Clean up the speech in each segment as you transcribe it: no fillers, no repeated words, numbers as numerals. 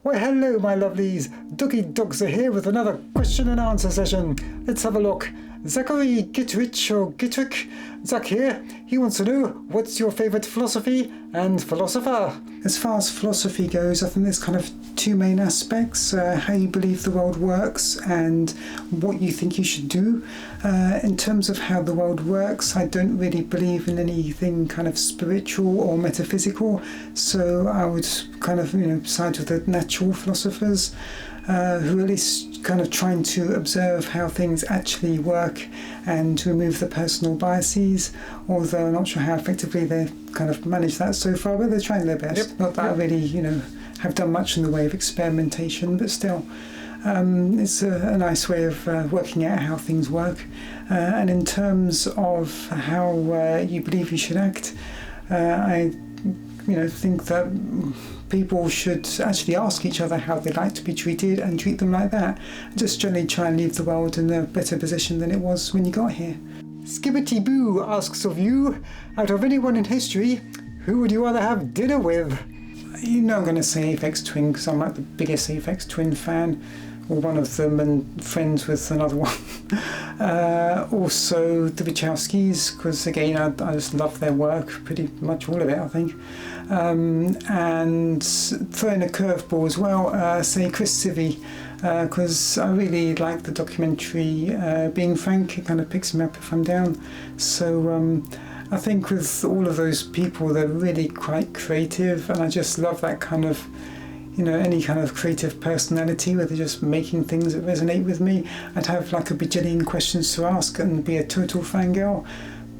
Why hello my lovelies, Doggy Dogs are here with another question and answer session. Let's have a look. Zachary Gitrich or Gitrick, Zach here, he wants to know what's your favourite philosophy and philosopher? As far as philosophy goes, I think there's kind of two main aspects, how you believe the world works and what you think you should do. In terms of how the world works, I don't really believe in anything kind of spiritual or metaphysical, so I would kind of side with the natural philosophers who are at least kind of trying to observe how things actually work and remove the personal biases, although I'm not sure how effectively they've kind of managed that so far, but they're trying their best. Not that I really, have done much in the way of experimentation, but still, it's a nice way of working out how things work. And in terms of how you believe you should act, I think that people should actually ask each other how they like to be treated and treat them like that. Just generally try and leave the world in a better position than it was when you got here. Skibbity Boo asks of you, out of anyone in history, who would you rather have dinner with? I'm going to say Aphex Twin because I'm like the biggest Aphex Twin fan, or one of them, and friends with another one. Also the Wachowskis, because again I just love their work, pretty much all of it I think. And throwing a curveball as well, say Chris Sivi, because I really like the documentary Being Frank. It kind of picks me up if I'm down. So I think with all of those people, they're really quite creative, and I just love that kind of, any kind of creative personality where they're just making things that resonate with me. I'd have like a bajillion questions to ask and be a total fangirl,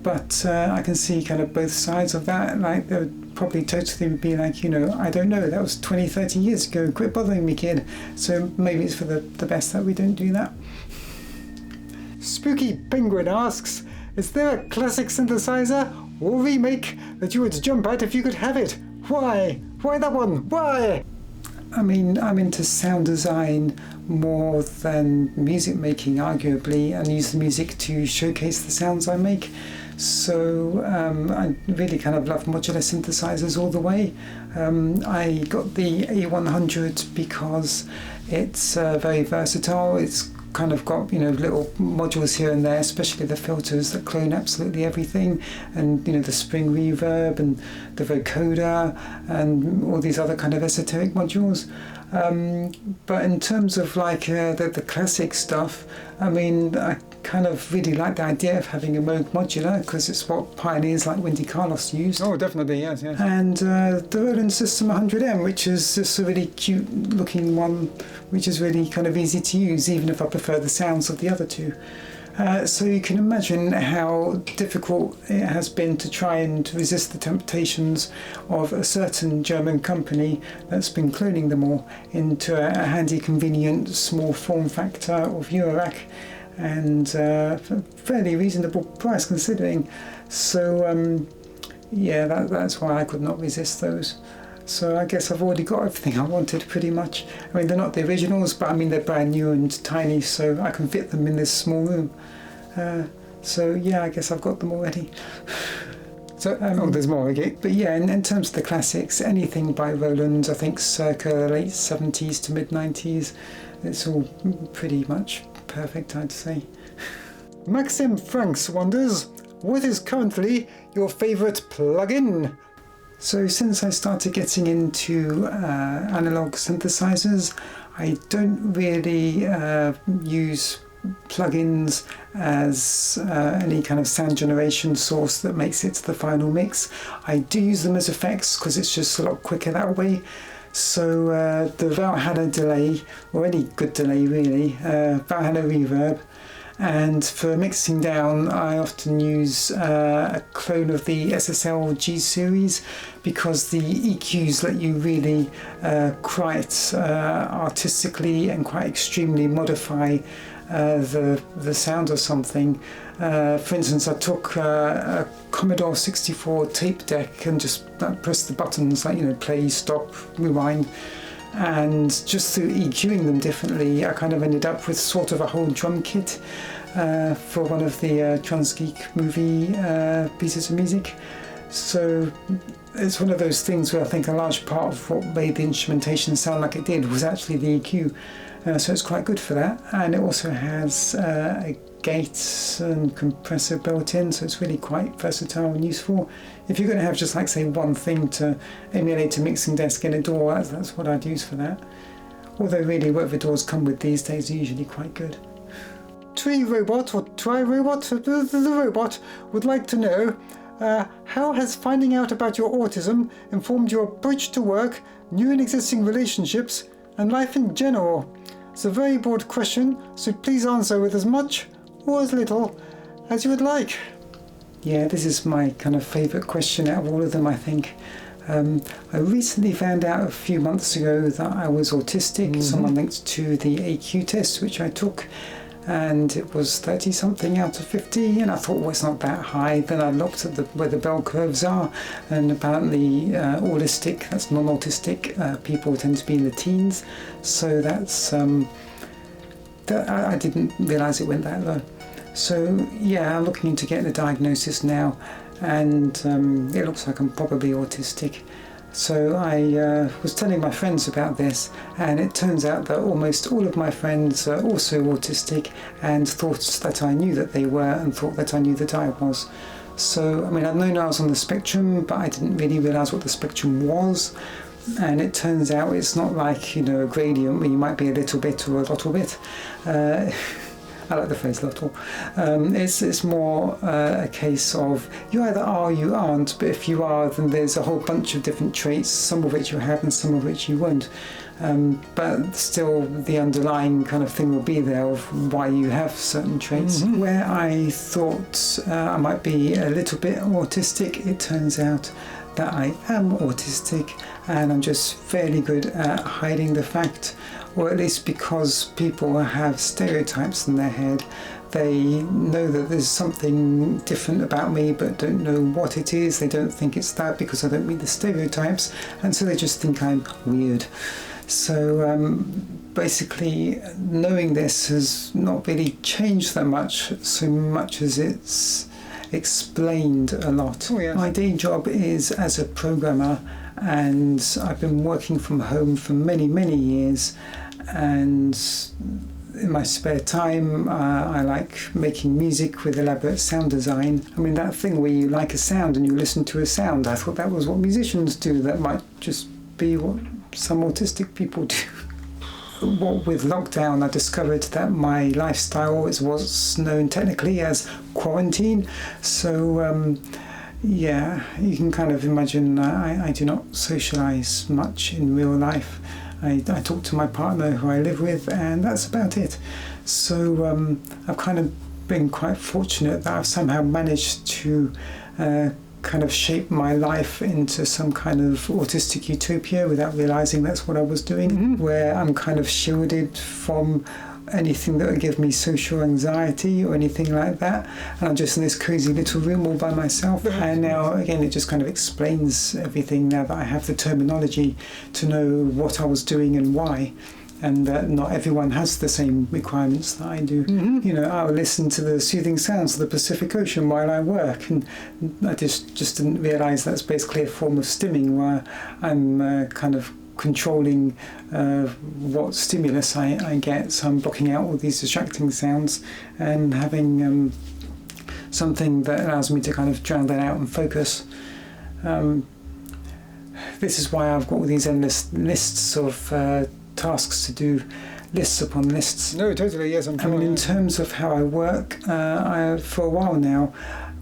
but I can see kind of both sides of that. Like they would probably totally be like, I don't know, that was 20, 30 years ago, quit bothering me, kid. So maybe it's for the best that we don't do that. Spooky Penguin asks, is there a classic synthesizer or remake that you would jump at if you could have it? Why? Why that one? Why? I mean, I'm into sound design more than music making, arguably, and use the music to showcase the sounds I make. So I really kind of love modular synthesizers all the way. I got the A100 because it's very versatile. It's kind of got little modules here and there, especially the filters that clone absolutely everything, and the spring reverb and the vocoder and all these other kind of esoteric modules. But in terms of like the classic stuff, I kind of really like the idea of having a Moog modular because it's what pioneers like Wendy Carlos used. Oh, definitely, yes. And the Roland System 100M, which is just a really cute looking one, which is really kind of easy to use, even if I prefer the sounds of the other two. So you can imagine how difficult it has been to try and resist the temptations of a certain German company that's been cloning them all into a handy, convenient, small form factor of Eurorack, and fairly reasonable price considering. So that's why I could not resist those. So I guess I've already got everything I wanted pretty much. They're not the originals, but they're brand new and tiny, so I can fit them in this small room. I guess I've got them already. So, there's more, okay. But yeah, in terms of the classics, anything by Roland, I think circa late 70s to mid 90s, it's all pretty much perfect, I'd say. Maxim Franks wonders, what is currently your favourite plugin? So since I started getting into analog synthesizers, I don't really use plugins as any kind of sound generation source that makes it to the final mix. I do use them as effects because it's just a lot quicker that way. So the Valhalla delay, or any good delay really, Valhalla reverb, and for mixing down I often use a clone of the SSL G series because the EQs let you really quite artistically and quite extremely modify the sound of something. For instance, I took a Commodore 64 tape deck and just pressed the buttons like play, stop, rewind, and just through EQing them differently I kind of ended up with sort of a whole drum kit for one of the Transgeek movie pieces of music. So it's one of those things where I think a large part of what made the instrumentation sound like it did was actually the EQ. So it's quite good for that. And it also has a gate and compressor built in, so it's really quite versatile and useful. If you're going to have just like say one thing to emulate a mixing desk in a DAW, that's what I'd use for that. Although really whatever DAWs come with these days are usually quite good. Tree Robot, or Try Robot, the robot would like to know, how has finding out about your autism informed your approach to work, new and existing relationships, and life in general? It's a very broad question, so please answer with as much or as little as you would like. Yeah, this is my kind of favourite question out of all of them, I think. I recently found out a few months ago that I was autistic. Someone linked to the AQ test, which I took, and it was 30-something out of 50, and I thought, well, it's not that high. Then I looked at where the bell curves are, and apparently autistic, that's non-autistic, people tend to be in the teens, so that's, I didn't realise it went that low. So yeah, I'm looking into getting a diagnosis now, and it looks like I'm probably autistic. So I was telling my friends about this, and it turns out that almost all of my friends are also autistic and thought that I knew that they were and thought that I knew that I was. So, I mean, I'd known I was on the spectrum, but I didn't really realise what the spectrum was. And it turns out it's not like, you know, a gradient where you might be a little bit or a little bit. I like the phrase little. It's more a case of you either are or you aren't, but if you are, then there's a whole bunch of different traits, some of which you have and some of which you won't. But still the underlying kind of thing will be there of why you have certain traits. Where I thought I might be a little bit autistic, it turns out that I am autistic, and I'm just fairly good at hiding the fact, or at least because people have stereotypes in their head. They know that there's something different about me but don't know what it is. They don't think it's that because I don't meet the stereotypes, and so they just think I'm weird. So basically knowing this has not really changed that much, so much as it's explained a lot. Oh, yes. My day job is as a programmer, and I've been working from home for many years, and in my spare time I like making music with elaborate sound design. I mean, that thing where you like a sound and you listen to a sound, I thought that was what musicians do. That might just be what some autistic people do. What with lockdown, I discovered that my lifestyle is what's known technically as quarantine. So yeah, you can kind of imagine I do not socialise much in real life. I talk to my partner who I live with, and that's about it. So I've kind of been quite fortunate that I've somehow managed to kind of shape my life into some kind of autistic utopia without realising that's what I was doing, where I'm kind of shielded from anything that would give me social anxiety or anything like that, and I'm just in this cosy little room all by myself. And now again, it just kind of explains everything now that I have the terminology to know what I was doing and why, and that not everyone has the same requirements that I do. You know, I'll listen to the soothing sounds of the Pacific Ocean while I work, and I just didn't realise that's basically a form of stimming, where I'm kind of controlling what stimulus I get. So I'm blocking out all these distracting sounds and having something that allows me to kind of drown that out and focus. This is why I've got all these endless lists of tasks to do, lists upon lists. No, totally, yes. I mean, in terms of how I work, for a while now,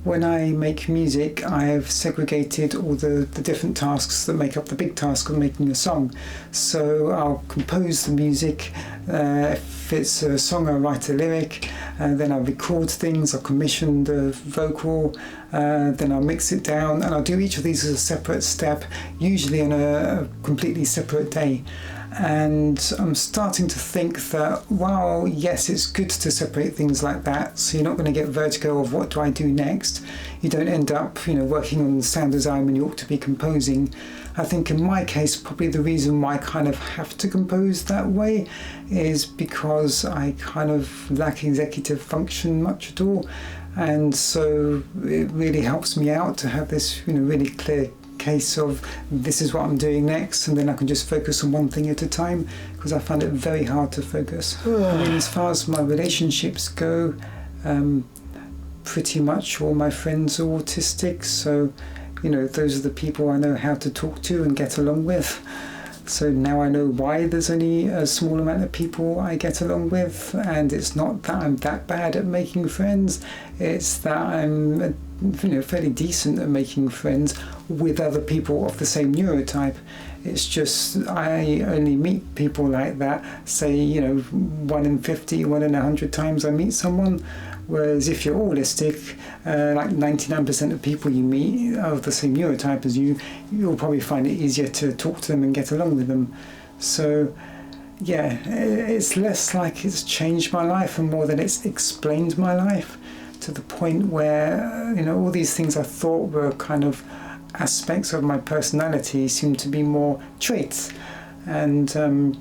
when I make music, I have segregated all the different tasks that make up the big task of making a song. So I'll compose the music. If it's a song, I'll write a lyric. Then I'll record things. I'll commission the vocal. Then I'll mix it down. And I'll do each of these as a separate step, usually on a completely separate day. And I'm starting to think that, while yes, it's good to separate things like that, so you're not going to get vertigo of what do I do next. You don't end up, you know, working on sound design when you ought to be composing. I think in my case, probably the reason why I kind of have to compose that way is because I kind of lack executive function much at all. And so it really helps me out to have this, really clear case of this is what I'm doing next, and then I can just focus on one thing at a time, because I find it very hard to focus. I mean, as far as my relationships go, pretty much all my friends are autistic, so those are the people I know how to talk to and get along with. So now I know why there's only a small amount of people I get along with, and it's not that I'm that bad at making friends, it's that I'm fairly decent at making friends with other people of the same neurotype. It's just I only meet people like that, say 1 in 50, 1 in 100 times I meet someone. Whereas if you're autistic, like 99% of people you meet are of the same neurotype as you, you'll probably find it easier to talk to them and get along with them. So yeah, it's less like it's changed my life and more than it's explained my life, to the point where all these things I thought were kind of aspects of my personality seem to be more traits. And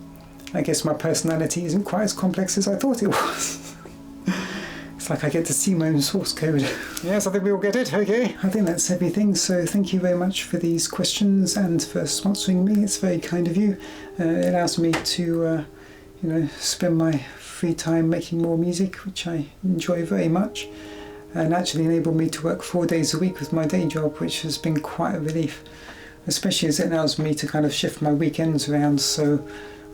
I guess my personality isn't quite as complex as I thought it was. It's like I get to see my own source code. Yes, I think we all get it, okay. I think that's everything, so thank you very much for these questions and for sponsoring me. It's very kind of you. It allows me to, spend my free time making more music, which I enjoy very much, and actually enabled me to work 4 days a week with my day job, which has been quite a relief, especially as it allows me to kind of shift my weekends around. So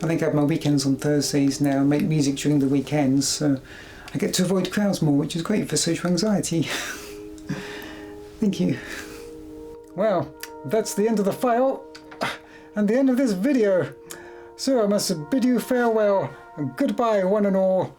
I think I have my weekends on Thursdays now, make music during the weekends, so I get to avoid crowds more, which is great for social anxiety. Thank you. Well, that's the end of the file and the end of this video. So I must bid you farewell. Goodbye, one and all.